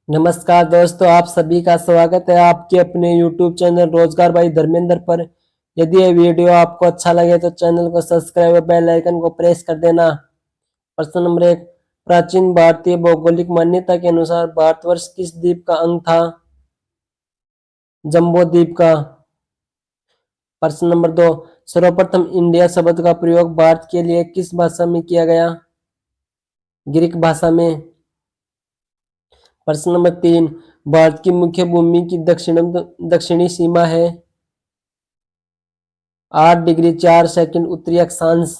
नमस्कार दोस्तों, आप सभी का स्वागत है आपके अपने YouTube चैनल रोजगार भाई धर्मेंद्र पर। यदि ये वीडियो आपको अच्छा लगे तो चैनल को सब्सक्राइब और बेल आइकन को प्रेस कर देना। प्रश्न नंबर 1, प्राचीन भारतीय भौगोलिक मान्यता के अनुसार भारतवर्ष किस द्वीप का अंग था? जम्बो द्वीप का। प्रश्न नंबर 2, सर्वप्रथम इंडिया शब्द का प्रयोग भारत के लिए किस भाषा में किया गया? ग्रीक भाषा में। प्रश्न नंबर 3, भारत की मुख्य भूमि की दक्षिणी सीमा है 8 डिग्री 4 सेकंड उत्तरी अक्षांश।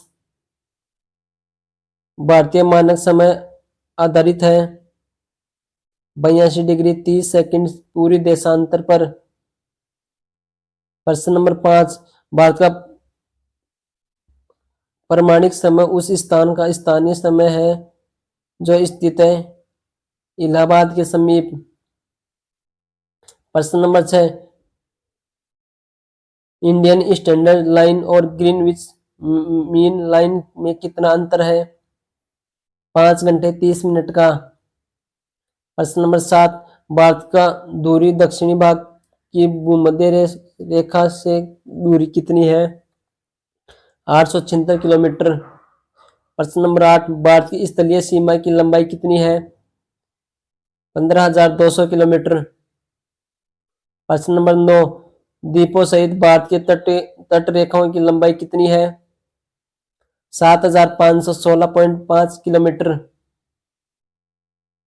भारतीय मानक समय आधारित है 82 डिग्री 30 सेकंड पूरी देशांतर पर। प्रश्न नंबर 5, भारत का प्रमाणिक समय उस स्थान का स्थानीय समय है जो स्थित है इलाहाबाद के समीप। प्रश्न नंबर 6, इंडियन स्टैंडर्ड लाइन और ग्रीनविच मीन लाइन में कितना अंतर है? 5 घंटे 30 मिनट का। प्रश्न नंबर 7, भारत का दूरी दक्षिणी भाग की भूमध्य रेखा से दूरी कितनी है? 876 किलोमीटर। प्रश्न नंबर 8, भारत की स्थलीय सीमा की लंबाई कितनी है? 15,200 किलोमीटर। प्रश्न नंबर 9, द्वीपों सहित भारत के तट रेखाओं की लंबाई कितनी है? 7,516.5 किलोमीटर।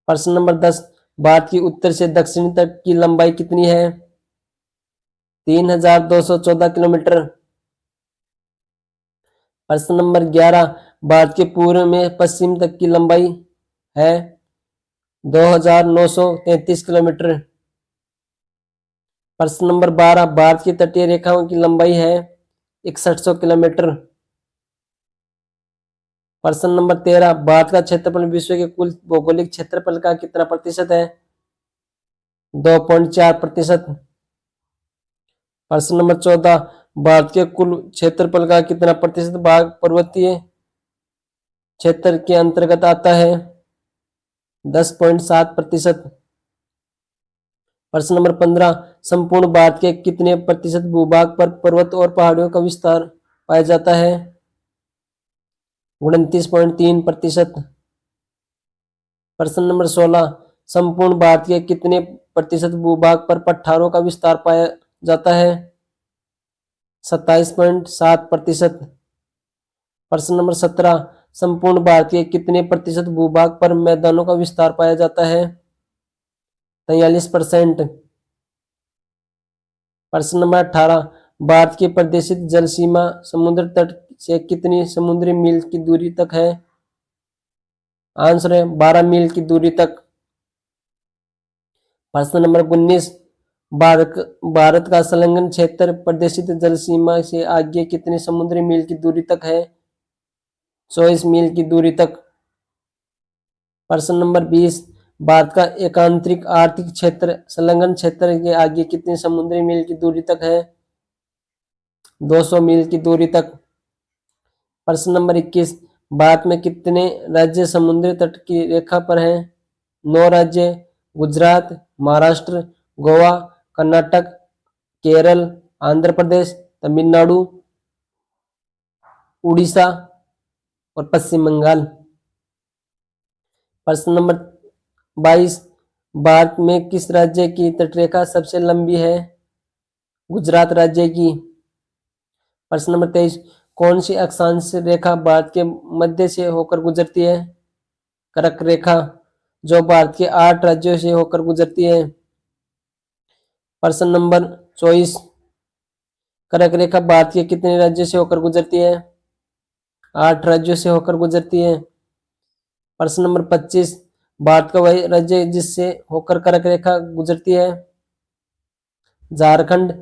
प्रश्न नंबर 10, भारत की उत्तर से दक्षिणी तट की लंबाई कितनी है? 3,214 किलोमीटर। प्रश्न नंबर 11, भारत के पूर्व में पश्चिम तक की लंबाई है 2,933 किलोमीटर। प्रश्न नंबर 12, भारत की तटीय रेखाओं की लंबाई है 6100 किलोमीटर। प्रश्न नंबर 13, भारत का क्षेत्रफल विश्व के कुल भौगोलिक क्षेत्रफल का कितना प्रतिशत है? 2.4%। प्रश्न नंबर 14, भारत के कुल क्षेत्रफल का कितना प्रतिशत भाग पर्वतीय क्षेत्र के अंतर्गत आता है? 10.7%। प्रश्न नंबर 15, संपूर्ण भारत के कितने प्रतिशत भूभाग पर पर्वत और पहाड़ियों का विस्तार पाया जाता है? 29.3%। प्रश्न नंबर 16, संपूर्ण भारत के कितने प्रतिशत भूभाग पर पठारों का विस्तार पाया जाता है? 27.7%। प्रश्न नंबर 17, संपूर्ण भारत के कितने प्रतिशत भूभाग पर मैदानों का विस्तार पाया जाता है? 43%। प्रश्न नंबर 18, भारत की प्रदेशित जल सीमा समुद्र तट से कितनी समुद्री मील की दूरी तक है? आंसर है 12 मील की दूरी तक। प्रश्न नंबर 19, भारत का संलग्न क्षेत्र प्रदेशित जल सीमा से आगे कितनी समुद्री मील की दूरी तक है? 24 मील की दूरी तक। प्रश्न नंबर 20, भारत का एकांतरिक आर्थिक क्षेत्र संलग्न क्षेत्र के आगे कितनी समुद्री मील की दूरी तक है? 200 मील की दूरी तक। प्रश्न नंबर 21, भारत में कितने राज्य समुद्री तट की रेखा पर हैं? 9 राज्य, गुजरात, महाराष्ट्र, गोवा, कर्नाटक, केरल, आंध्र प्रदेश, तमिलनाडु, उड़ीसा और पश्चिम बंगाल। प्रश्न नंबर 22, भारत में किस राज्य की तटरेखा सबसे लंबी है? गुजरात राज्य की। प्रश्न नंबर 23, कौन सी अक्षांश रेखा भारत के मध्य से होकर गुजरती है? कर्क रेखा, जो भारत के 8 राज्यों से होकर गुजरती है। प्रश्न नंबर 24, कर्क रेखा भारत के कितने राज्यों से होकर गुजरती है? 8 राज्यों से होकर गुजरती है। प्रश्न नंबर 25, भारत का वही राज्य जिससे होकर कर्क रेखा गुजरती है? झारखंड,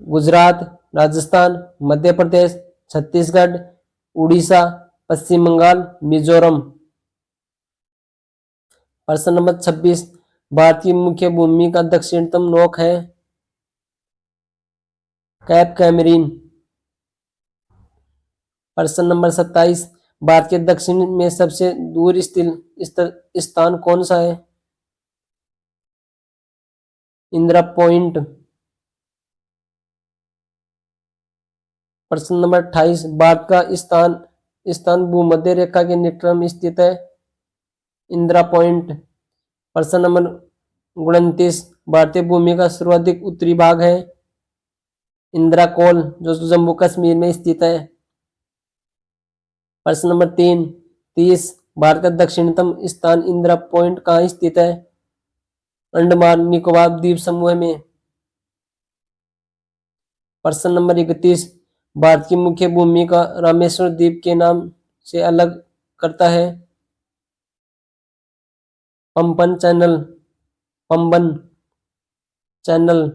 गुजरात, राजस्थान, मध्य प्रदेश, छत्तीसगढ़, उड़ीसा, पश्चिम बंगाल, मिजोरम। प्रश्न नंबर 26, भारत की मुख्य भूमि का दक्षिणतम नोक है कैप कैमरीन। प्रश्न नंबर 27, भारत के दक्षिण में सबसे दूर स्थित स्थान कौन सा है? इंदिरा पॉइंट। प्रश्न नंबर 28, भारत का स्थान स्थान भूमध्य रेखा के निकट में स्थित है। इंदिरा पॉइंट। प्रश्न नंबर 29, भारतीय भूमि का सर्वाधिक उत्तरी भाग है। इंदिरा कोल, जो जम्मू कश्मीर में स्थित है। प्रश्न नंबर 30, भारत का दक्षिणतम स्थान इंदिरा पॉइंट कहाँ स्थित है। अंडमान निकोबार द्वीप समूह में। प्रश्न नंबर 31, भारत की मुख्य भूमि का रामेश्वर द्वीप के नाम से अलग करता है। Pamban channel, Pamban channel.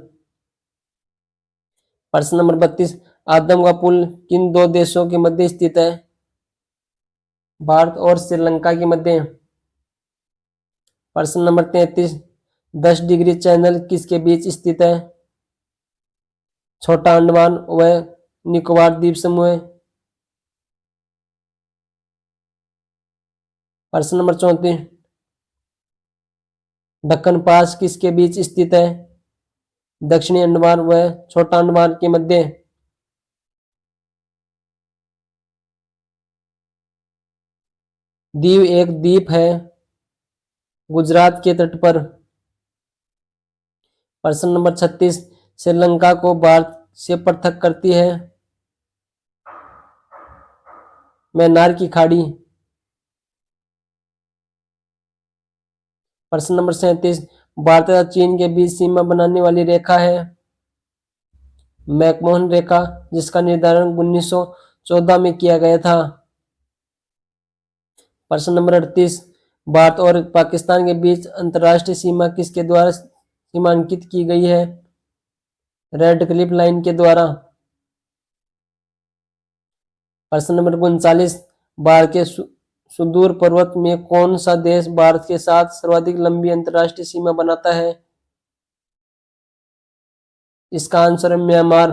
प्रश्न नंबर 32, आदम का पुल किन दो देशों के मध्य स्थित है। भारत और श्रीलंका के मध्य। प्रश्न नंबर 33, 10 डिग्री चैनल किसके बीच स्थित है। छोटा अंडमान व निकोबार द्वीप समूह। प्रश्न नंबर 34, दक्कन पास किसके बीच स्थित है। दक्षिणी अंडमान व छोटा अंडमान के मध्य। दीव एक द्वीप है गुजरात के तट पर। प्रश्न नंबर 36, श्रीलंका को भारत से पृथक करती है मैनार की खाड़ी। प्रश्न नंबर 37, भारत तथा चीन के बीच सीमा बनाने वाली रेखा है मैकमोहन रेखा, जिसका निर्धारण 1914 में किया गया था। प्रश्न नंबर 38, भारत और पाकिस्तान के बीच अंतर्राष्ट्रीय सीमा किसके द्वारा सीमांकित की गई है। रेड क्लिफ लाइन के द्वारा। प्रश्न नंबर 39, भारत के सुदूर पर्वत में कौन सा देश भारत के साथ सर्वाधिक लंबी अंतर्राष्ट्रीय सीमा बनाता है। इसका आंसर है म्यांमार।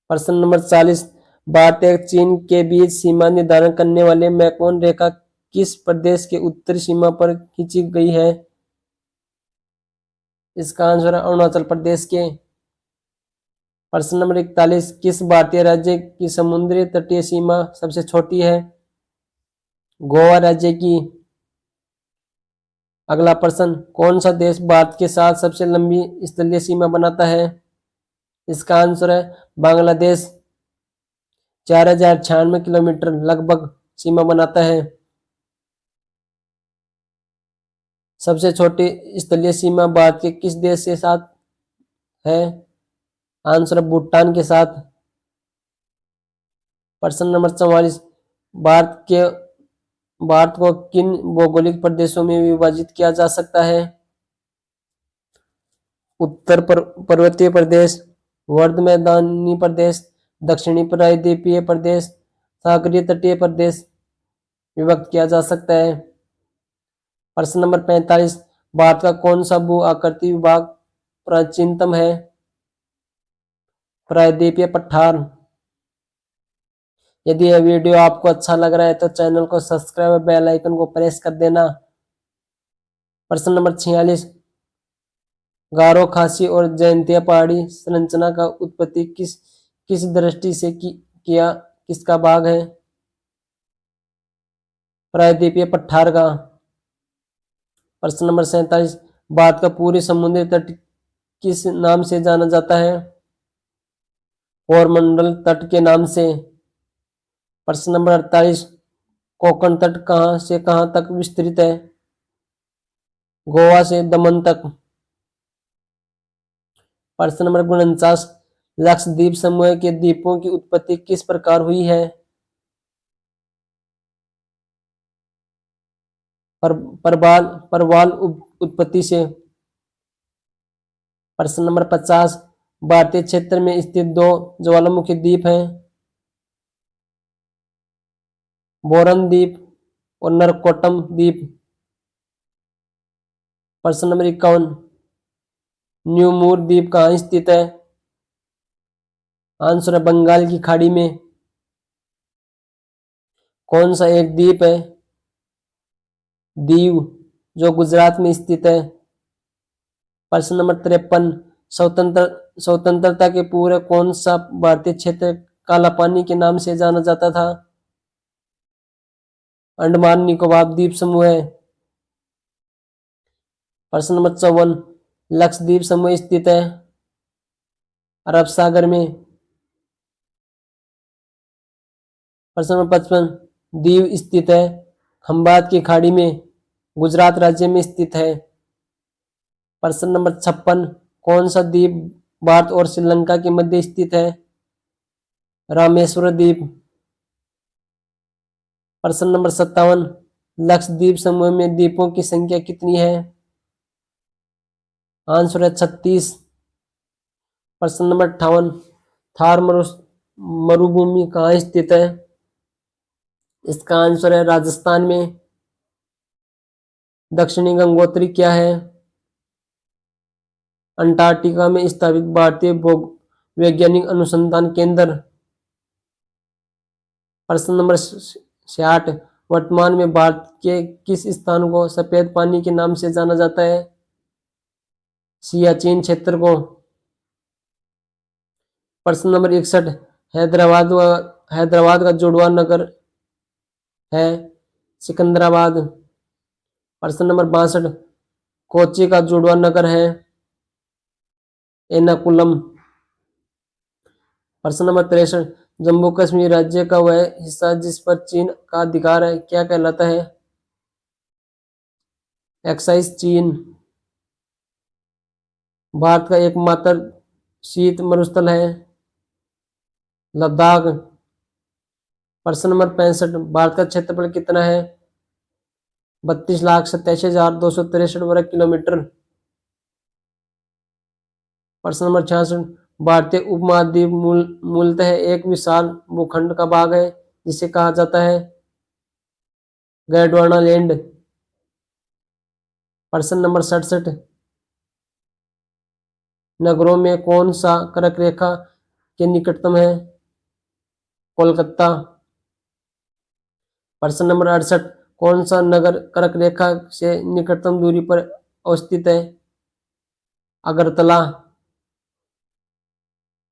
प्रश्न नंबर 40, भारत और चीन के बीच सीमा निर्धारण करने वाले मैकमोहन रेखा किस प्रदेश के उत्तरी सीमा पर खींची गई है। इसका आंसर है अरुणाचल प्रदेश के। प्रश्न नंबर 41, किस भारतीय राज्य की समुद्री तटीय सीमा सबसे छोटी है। गोवा राज्य की। अगला प्रश्न, कौन सा देश भारत के साथ सबसे लंबी स्थलीय सीमा बनाता है। इसका आंसर है बांग्लादेश। 4096 किलोमीटर लगभग सीमा बनाता है। सबसे छोटी स्थलीय सीमा भारत के किस देश के साथ है। आंसर भूटान के साथ। प्रश्न नंबर 44, भारत को किन भौगोलिक प्रदेशों में विभाजित किया जा सकता है। उत्तर पर्वतीय प्रदेश, वर्ध मैदानी प्रदेश, दक्षिणी प्रायद्वीपीय प्रदेश, सागरीय तटीय प्रदेश विभक्त किया जा सकता है। प्रश्न नंबर 45, भारत का कौन सा भू आकृति विभाग प्राचीनतम है। प्रायद्वीपीय पठार। यदि यह वीडियो आपको अच्छा लग रहा है तो चैनल को सब्सक्राइब और बेल आइकन को प्रेस कर देना। प्रश्न नंबर 46, गारो, खासी और जयंतिया पहाड़ी संरचना का उत्पत्ति किस दृष्टि से किया किसका भाग है। प्रायद्वीपीय पठार का। प्रश्न नंबर 47, भारत का पूरी समुद्री तट किस नाम से जाना जाता है। कोरमंडल तट के नाम से। प्रश्न नंबर 48, कोंकण तट कहां से कहां तक विस्तृत है। गोवा से दमन तक। प्रश्न नंबर 49, लक्षद्वीप समूह के द्वीपों की उत्पत्ति किस प्रकार हुई है। परवाल उत्पत्ति से। प्रश्न नंबर 50, भारतीय क्षेत्र में स्थित दो ज्वालामुखी द्वीप हैं बोरन द्वीप और नरकोट्टम द्वीप। प्रश्न नंबर 51, न्यू मूर द्वीप कहाँ स्थित है। आंसर है बंगाल की खाड़ी में। कौन सा एक द्वीप है। दीव, जो गुजरात में स्थित है। प्रश्न नंबर 53, स्वतंत्रता के पूर्व कौन सा भारतीय क्षेत्र काला पानी के नाम से जाना जाता था? अंडमान निकोबार द्वीप समूह है। प्रश्न नंबर 54, लक्षद्वीप समूह स्थित है अरब सागर में। प्रश्न नंबर 55, दीव स्थित है खंबात की खाड़ी में, गुजरात राज्य में स्थित है। प्रश्न नंबर 56, कौन सा द्वीप भारत और श्रीलंका के मध्य स्थित है? रामेश्वर द्वीप। प्रश्न नंबर 57, लक्षद्वीप समूह में द्वीपों की संख्या कितनी है? आंसर है 36। प्रश्न नंबर 58, थार मरुभूमि कहाँ स्थित है? इसका आंसर है राजस्थान में। दक्षिणी गंगोत्री क्या है? अंटार्कटिका में स्थापित भारतीय वैज्ञानिक अनुसंधान केंद्र। प्रश्न नंबर 66, वर्तमान में भारत के किस स्थान को सफेद पानी के नाम से जाना जाता है? सियाचिन क्षेत्र को। प्रश्न नंबर 61, हैदराबाद का जुड़वा नगर है सिकंदराबाद। प्रश्न नंबर 62, कोच्चि का जुड़वा नगर है एर्नाकुलम। प्रश्न नंबर 63, जम्मू कश्मीर राज्य का वह हिस्सा जिस पर चीन का अधिकार है क्या कहलाता है? एक्साइज चीन। भारत का एकमात्र शीत मरुस्थल है लद्दाख। प्रश्न नंबर 65, भारत का क्षेत्रफल कितना है? 32,87,263 वर्ग किलोमीटर। प्रश्न नंबर 66, भारतीय उपमहाद्वीप मूलतः एक विशाल भूखंड का भाग है जिसे कहा जाता है गोंडवाना लैंड। प्रश्न नंबर 67, नगरों में कौन सा कर्क रेखा के निकटतम है? कोलकाता। प्रश्न नंबर 68, कौन सा नगर कर्क रेखा से निकटतम दूरी पर अवस्थित है? अगरतला।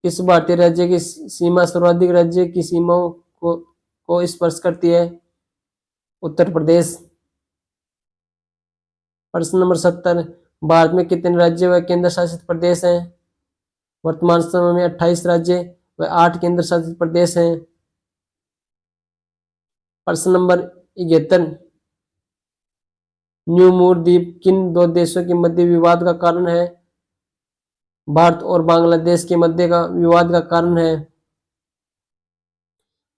किस भारतीय राज्य की सीमा सर्वाधिक राज्य की सीमाओं को स्पर्श करती है? उत्तर प्रदेश। प्रश्न नंबर 70, भारत में कितने राज्य व केंद्र शासित प्रदेश हैं? वर्तमान समय में 28 राज्य व 8 केंद्र शासित प्रदेश हैं। प्रश्न नंबर 71, न्यू मूर द्वीप किन दो देशों के मध्य विवाद का कारण है? भारत और बांग्लादेश के मध्य का विवाद का कारण है।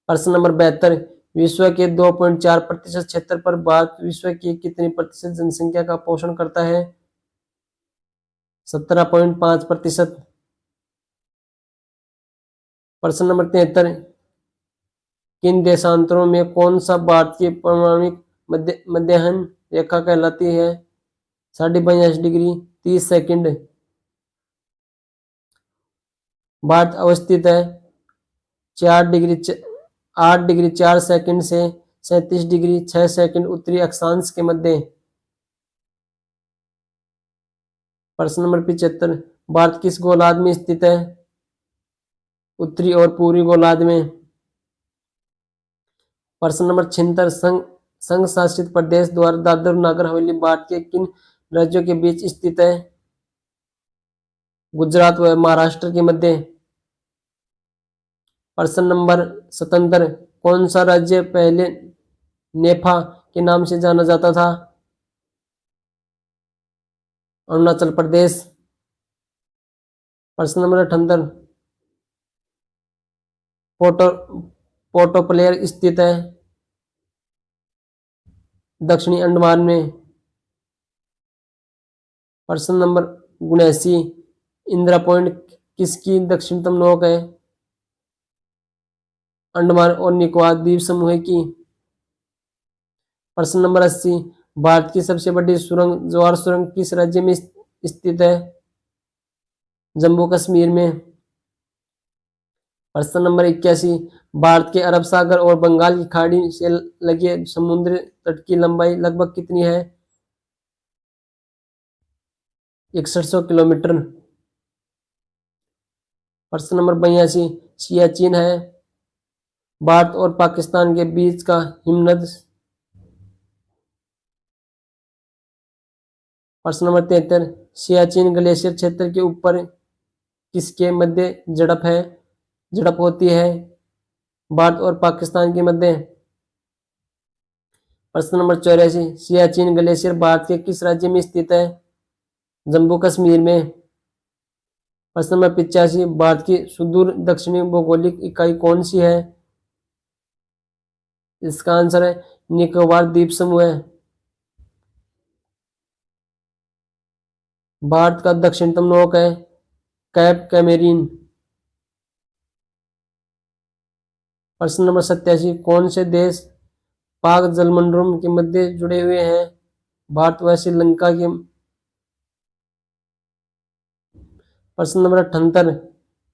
प्रश्न नंबर 72, विश्व के 2.4% क्षेत्र पर भारत विश्व की कितनी प्रतिशत जनसंख्या का पोषण करता है? 17.5%। प्रश्न नंबर 73, किन देशांतरों में कौन सा भारत की पारमाणविक मध्याह्न रेखा कहलाती है? 82.5 डिग्री 30 सेकंड। भारत अवस्थित है 8 डिग्री 4 सेकंड से 37 डिग्री 6 सेकंड उत्तरी अक्षांश के मध्य। प्रश्न नंबर 75, भारत किस गोलार्ध में स्थित है? उत्तरी और पूर्वी गोलार्ध में। प्रश्न नंबर 76, संघ शासित प्रदेश द्वारा दादर नागर हवेली भारत के किन राज्यों के बीच स्थित है? गुजरात व महाराष्ट्र के मध्य। प्रश्न नंबर 77, कौन सा राज्य पहले नेफा के नाम से जाना जाता था? अरुणाचल प्रदेश। प्रश्न नंबर 78, पोर्ट ब्लेयर स्थित है दक्षिणी अंडमान में। प्रश्न नंबर 79, इंदिरा पॉइंट किसकी दक्षिणतम नोक है? अंडमान और निकोबार द्वीप समूह की। प्रश्न नंबर 80, भारत की सबसे बड़ी सुरंग जवाहर सुरंग किस राज्य में स्थित है? जम्मू कश्मीर में। प्रश्न नंबर 81, भारत के अरब सागर और बंगाल की खाड़ी से लगे समुद्र तट की लंबाई लगभग कितनी है? 6100 किलोमीटर। प्रश्न नंबर 82, सियाचिन है भारत और पाकिस्तान के बीच का हिमनद। प्रश्न नंबर 73, सियाचिन ग्लेशियर क्षेत्र के ऊपर किसके मध्य झड़प होती है? भारत और पाकिस्तान के मध्य। प्रश्न नंबर 84, सियाचिन ग्लेशियर भारत के किस राज्य में स्थित है? जम्मू कश्मीर में। प्रश्न नंबर 85, भारत की सुदूर दक्षिणी भौगोलिक इकाई कौन सी है? इसका आंसर है निकोबार द्वीप समूह है। भारत का दक्षिणतम नोक है कैप कैमेरीन। प्रश्न नंबर 87, कौन से देश पाक जलमंडलम के मध्य जुड़े हुए हैं? भारत व श्रीलंका के। प्रश्न नंबर 78,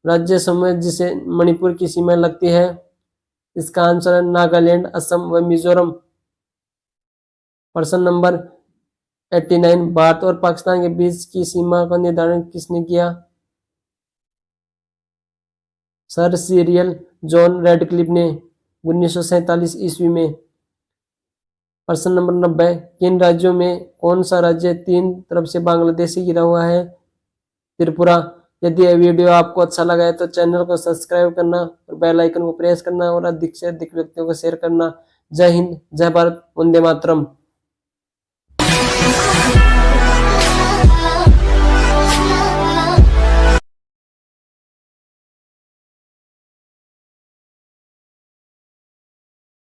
राज्य समूह जिसे मणिपुर की सीमा लगती है? इसका आंसर है नागालैंड, असम व मिजोरम। प्रश्न नंबर 89, भारत और पाकिस्तान के बीच की सीमा का निर्धारण किसने किया? सर सिरिल जॉन रेडक्लिफ ने 1947 ईस्वी में। प्रश्न नंबर 90, किन राज्यों में कौन सा राज्य तीन तरफ से बांग्लादेश से घिरा हुआ है? त्रिपुरा। यदि यह वीडियो आपको अच्छा लगा है तो चैनल को सब्सक्राइब करना और बेल आइकन को प्रेस करना और अधिक से अधिक व्यक्तियों को शेयर करना। जय हिंद, जय भारत, वंदे मातरम।